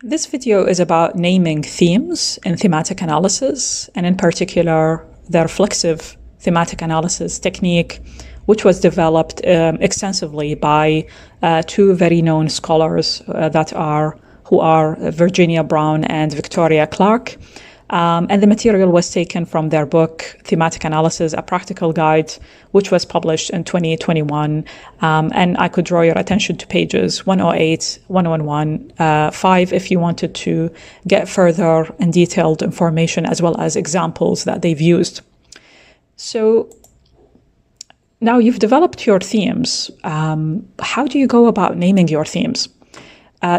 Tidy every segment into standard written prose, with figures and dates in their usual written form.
This video is about naming themes in thematic analysis, and in particular, the reflexive thematic analysis technique, which was developed extensively by two very known scholars who are Virginia Braun and Victoria Clarke. And the material was taken from their book, Thematic Analysis, A Practical Guide, which was published in 2021. And I could draw your attention to pages 108, 111, 5 if you wanted to get further and detailed information as well as examples that they've used. So now you've developed your themes. How do you go about naming your themes?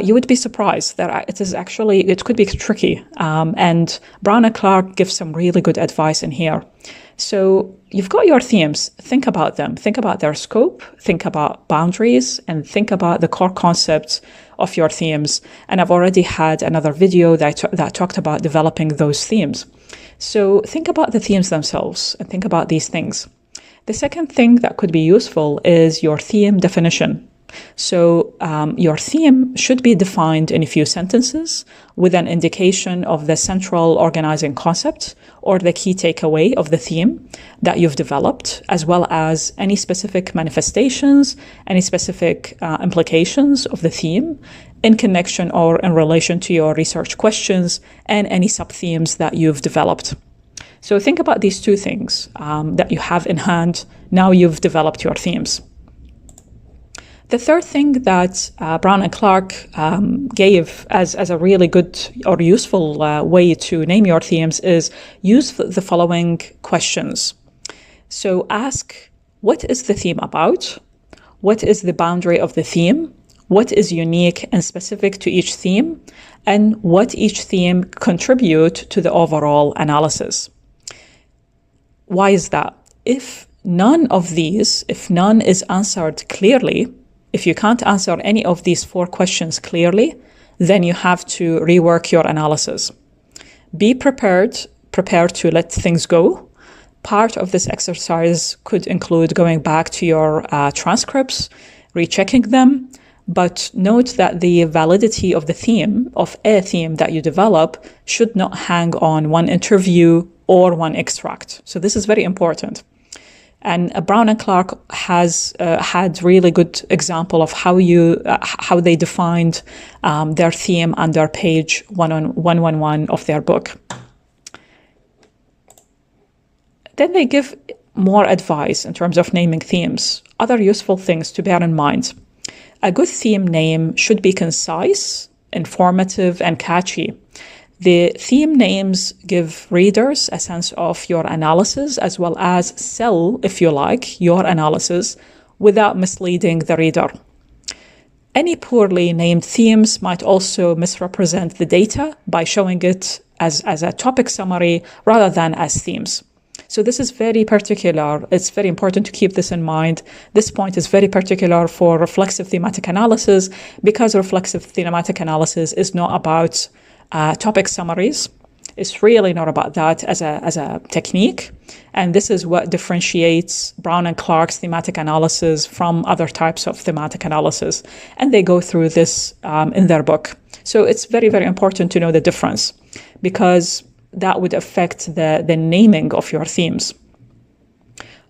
You would be surprised that it could be tricky. And Braun and Clarke give some really good advice in here. So you've got your themes, think about them, think about their scope, think about boundaries, and think about the core concepts of your themes. And I've already had another video that talked about developing those themes. So think about the themes themselves and think about these things. The second thing that could be useful is your theme definition. So your theme should be defined in a few sentences with an indication of the central organizing concept or the key takeaway of the theme that you've developed, as well as any specific manifestations, any specific implications of the theme in connection or in relation to your research questions and any sub-themes that you've developed. So think about these two things that you have in hand. Now you've developed your themes. The third thing that Braun and Clarke gave as a really good or useful way to name your themes is use the following questions. So ask, what is the theme about? What is the boundary of the theme? What is unique and specific to each theme? And what each theme contribute to the overall analysis? Why is that? If none is answered clearly, if you can't answer any of these four questions clearly, then you have to rework your analysis. Be prepared to let things go. Part of this exercise could include going back to your transcripts, rechecking them, but note that the validity of a theme that you develop should not hang on one interview or one extract. So this is very important. And Braun and Clarke has had really good example of how they defined their theme under page 111 of their book. Then they give more advice in terms of naming themes. Other useful things to bear in mind. A good theme name should be concise, informative, and catchy. The theme names give readers a sense of your analysis as well as sell, if you like, your analysis without misleading the reader. Any poorly named themes might also misrepresent the data by showing it as a topic summary rather than as themes. So this is very particular. It's very important to keep this in mind. This point is very particular for reflexive thematic analysis because reflexive thematic analysis is not about topic summaries. It's really not about that as a technique. And this is what differentiates Braun and Clarke's thematic analysis from other types of thematic analysis. And they go through this in their book. So it's very, very important to know the difference because that would affect the naming of your themes.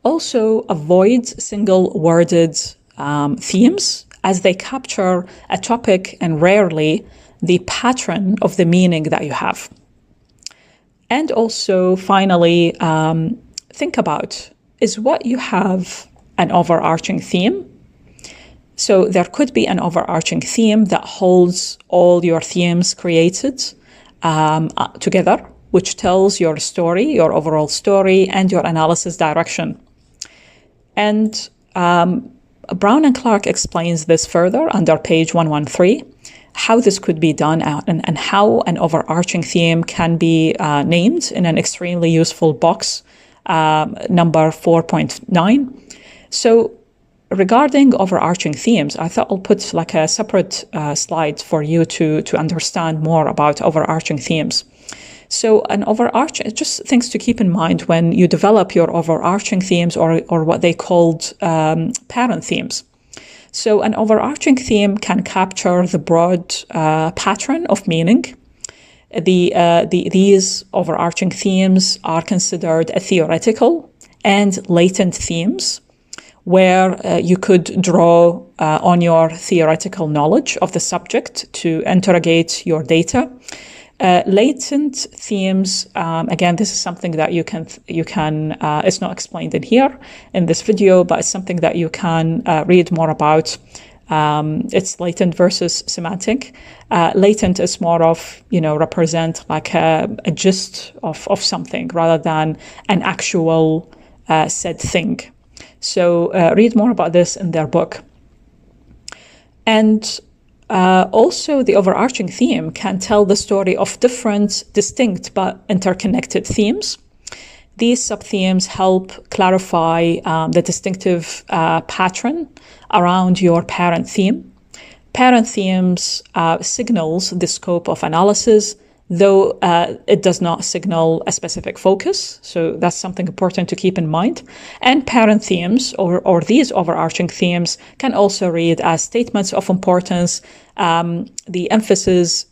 Also, avoid single-worded themes as they capture a topic and rarely the pattern of the meaning that you have. And also, finally, think about, is what you have an overarching theme? So there could be an overarching theme that holds all your themes created together, which tells your story, your overall story, and your analysis direction. And Braun and Clarke explains this further under page 113, how this could be done and how an overarching theme can be named in an extremely useful box, number 4.9. So regarding overarching themes, I thought I'll put like a separate slide for you to understand more about overarching themes. So an overarching, just things to keep in mind when you develop your overarching themes or what they called parent themes. So an overarching theme can capture the broad pattern of meaning. These overarching themes are considered theoretical and latent themes, where you could draw on your theoretical knowledge of the subject to interrogate your data. Latent themes, again, this is something that you can, it's not explained in here in this video, but it's something that you can read more about. It's latent versus semantic. Latent is more of, represent like a gist of something rather than an actual said thing. So read more about this in their book. And also, the overarching theme can tell the story of different, distinct, but interconnected themes. These sub-themes help clarify the distinctive pattern around your parent theme. Parent themes signals the scope of analysis, though it does not signal a specific focus. So that's something important to keep in mind. And parent themes, or these overarching themes, can also read as statements of importance. The emphasis,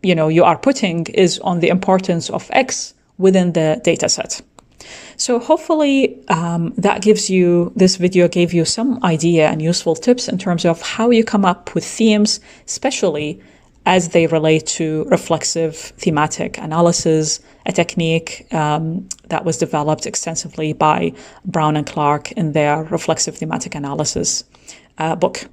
you are putting is on the importance of X within the data set. So hopefully this video gave you some idea and useful tips in terms of how you come up with themes, especially as they relate to reflexive thematic analysis, a technique that was developed extensively by Braun and Clarke in their reflexive thematic analysis book.